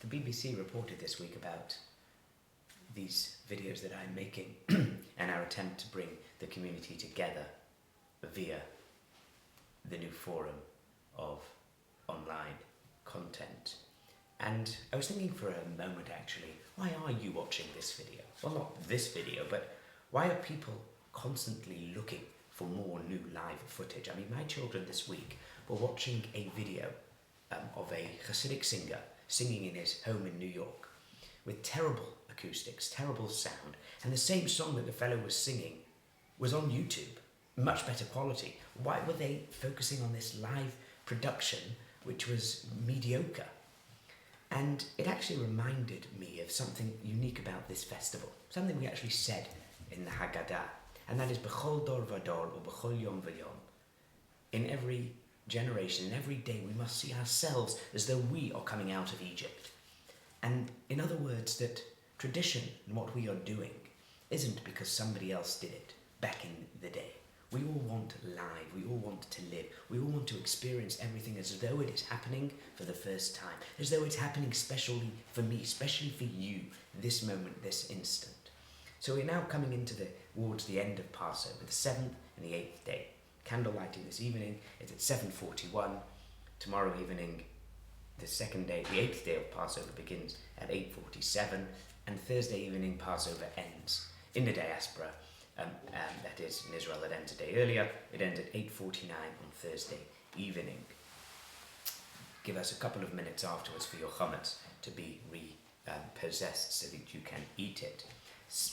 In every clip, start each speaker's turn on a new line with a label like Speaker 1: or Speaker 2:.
Speaker 1: The BBC reported this week about these videos that I'm making and our attempt to bring the community together via the new forum of online content. And I was thinking for a moment actually, why are you watching this video? Well, not this video, but why are people constantly looking for more new live footage? I mean, my children this week were watching a video of a Hasidic singer singing in his home in New York with terrible acoustics, terrible sound, and the same song that the fellow was singing was on YouTube, much better quality. Why were they focusing on this live production which was mediocre? And it actually reminded me of something unique about this festival, something we actually said in the Haggadah, and that is B'chol dor vador or B'chol yom v'yom. In every generation, in every day, we must see ourselves as though we are coming out of Egypt. And in other words, that tradition and what we are doing isn't because somebody else did it back in the day. We all want live, we all want to live, we all want to experience everything as though it is happening for the first time, as though it's happening specially for me, especially for you, this moment, this instant. So we're now coming towards the end of Passover, the 7th and the 8th day. Candle lighting this evening is at 7:41. Tomorrow evening, the second day, the 8th day of Passover begins at 8:47, and Thursday evening Passover ends in the diaspora. That is, in Israel, it ends a day earlier. It ends at 8:49 on Thursday evening. Give us a couple of minutes afterwards for your chametz to be repossessed so that you can eat it.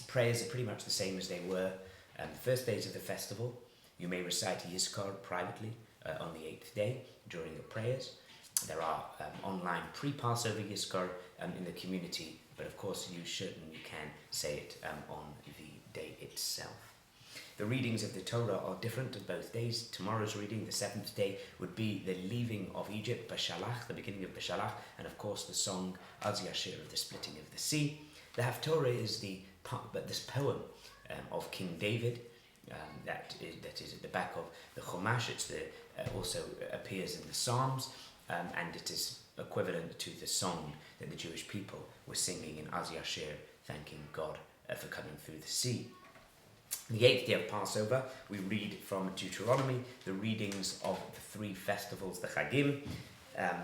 Speaker 1: Prayers are pretty much the same as they were the first days of the festival. You may recite Yizkor privately on the 8th day during your prayers. There are online pre-Passover Yizkor in the community, but of course you should and you can say it on the day itself. The readings of the Torah are different on both days. Tomorrow's reading, the 7th day, would be the leaving of Egypt, Bashalach, the beginning of Bashalach, and of course the song Az Yashir of the splitting of the sea. The Haftorah is this poem of King David that is at the back of the Chumash. It also appears in the Psalms, and it is equivalent to the song that the Jewish people were singing in Az Yashir, thanking God for coming through the sea. The 8th day of Passover, we read from Deuteronomy the readings of the 3 festivals, the Chagim.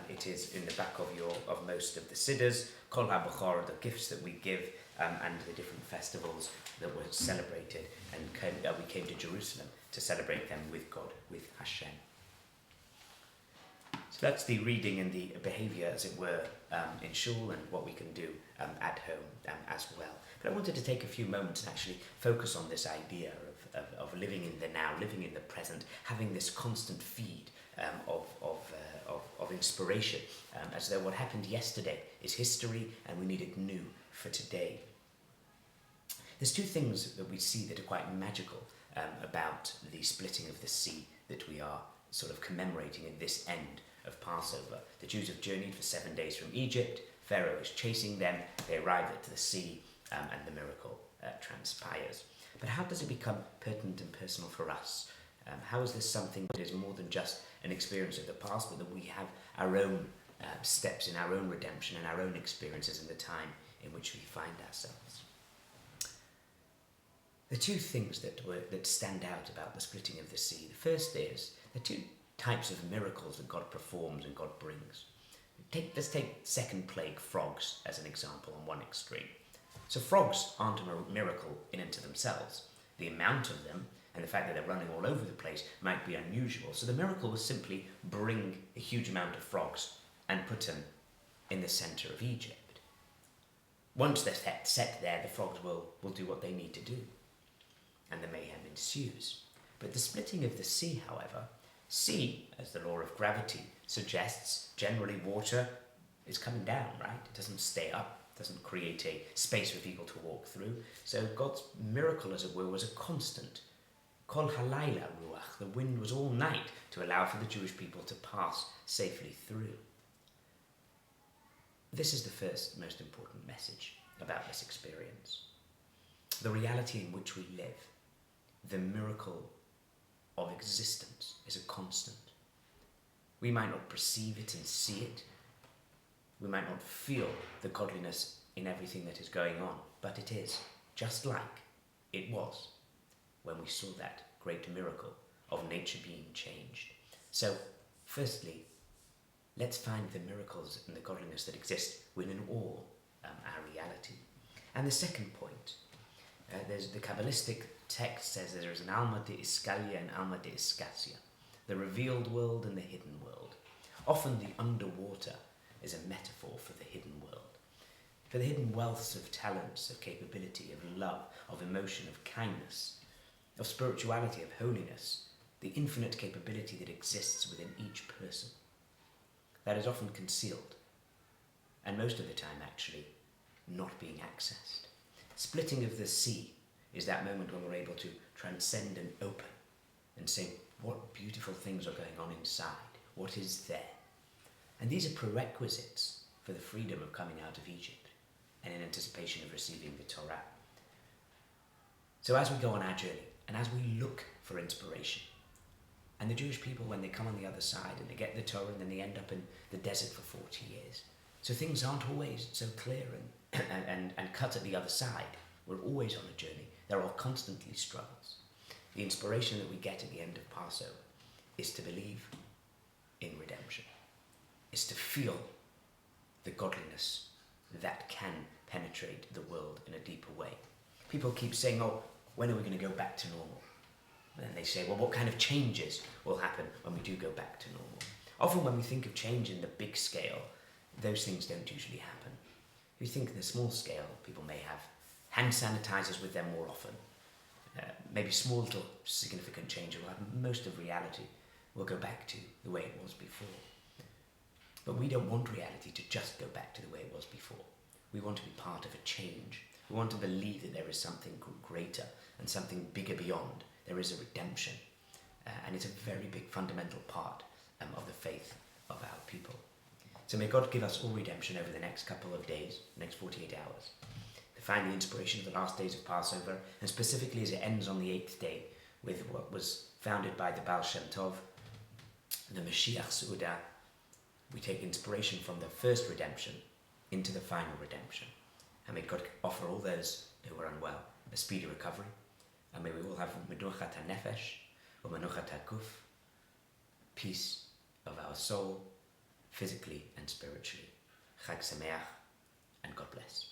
Speaker 1: It is in the back of most of the Sidders, Kol HaBechor, the gifts that we give, and the different festivals that were celebrated, and we came to Jerusalem to celebrate them with God, with Hashem. So that's the reading and the behaviour, as it were, in shul, and what we can do at home as well. But I wanted to take a few moments and actually focus on this idea of living in the now, living in the present, having this constant feed of inspiration, as though what happened yesterday is history and we need it new for today. There's 2 things that we see that are quite magical about the splitting of the sea that we are sort of commemorating in this end of Passover. The Jews have journeyed for 7 days from Egypt. Pharaoh is chasing them. They arrive at the sea, and the miracle transpires. But how does it become pertinent and personal for us? How is this something that is more than just an experience of the past, but that we have our own steps in our own redemption and our own experiences in the time in which we find ourselves? The 2 things that stand out about the splitting of the sea. The first is the 2 types of miracles that God performs and God brings. Let's take second plague, frogs, as an example on one extreme. So frogs aren't a miracle in and to themselves. The amount of them and the fact that they're running all over the place might be unusual. So the miracle was simply bring a huge amount of frogs and put them in the centre of Egypt. Once they're set there, the frogs will do what they need to do, and the mayhem ensues. But the splitting of the sea, however, sea, as the law of gravity suggests, generally water is coming down, right? It doesn't stay up, doesn't create a space for people to walk through. So God's miracle, as it were, was a constant. Kol halayla ruach, the wind was all night to allow for the Jewish people to pass safely through. This is the first most important message about this experience. The reality in which we live, the miracle of existence, is a constant. We might not perceive it and see it, We might not feel the godliness in everything that is going on, but it is, just like it was when we saw that great miracle of nature being changed. So, firstly, let's find the miracles and the godliness that exist within all our reality. And the second point, there's the Kabbalistic text says there is an Alma de Iskalia and Alma de Iskasia, the revealed world and the hidden world. Often the underwater is a metaphor for the hidden world, for the hidden wealths of talents, of capability, of love, of emotion, of kindness, of spirituality, of holiness, the infinite capability that exists within each person. That is often concealed, and most of the time actually not being accessed. Splitting of the sea is that moment when we're able to transcend and open and say, what beautiful things are going on inside? What is there? And these are prerequisites for the freedom of coming out of Egypt and in anticipation of receiving the Torah. So as we go on our journey and as we look for inspiration, and the Jewish people, when they come on the other side and they get the Torah and then they end up in the desert for 40 years. So things aren't always so clear and cut at the other side. We're always on a journey. There are constantly struggles. The inspiration that we get at the end of Passover is to believe in redemption, is to feel the godliness that can penetrate the world in a deeper way. People keep saying, oh, when are we going to go back to normal? And then they say, well, what kind of changes will happen when we do go back to normal? Often when we think of change in the big scale, those things don't usually happen. If you think in the small scale, people may have hand sanitizers with them more often. Maybe small little significant change will happen. Most of reality will go back to the way it was before. But we don't want reality to just go back to the way it was before. We want to be part of a change. We want to believe that there is something greater and something bigger beyond. There is a redemption, and it's a very big fundamental part of the faith of our people. So may God give us all redemption over the next couple of days, next 48 hours, to find the inspiration of the last days of Passover, and specifically as it ends on the 8th day with what was founded by the Baal Shem Tov, the Mashiach Seudah. We take inspiration from the first redemption into the final redemption. And may God offer all those who are unwell a speedy recovery. And may we all have menuchat ha-nefesh or menuchat ha-guf, peace of our soul, physically and spiritually. Chag Sameach, and God bless.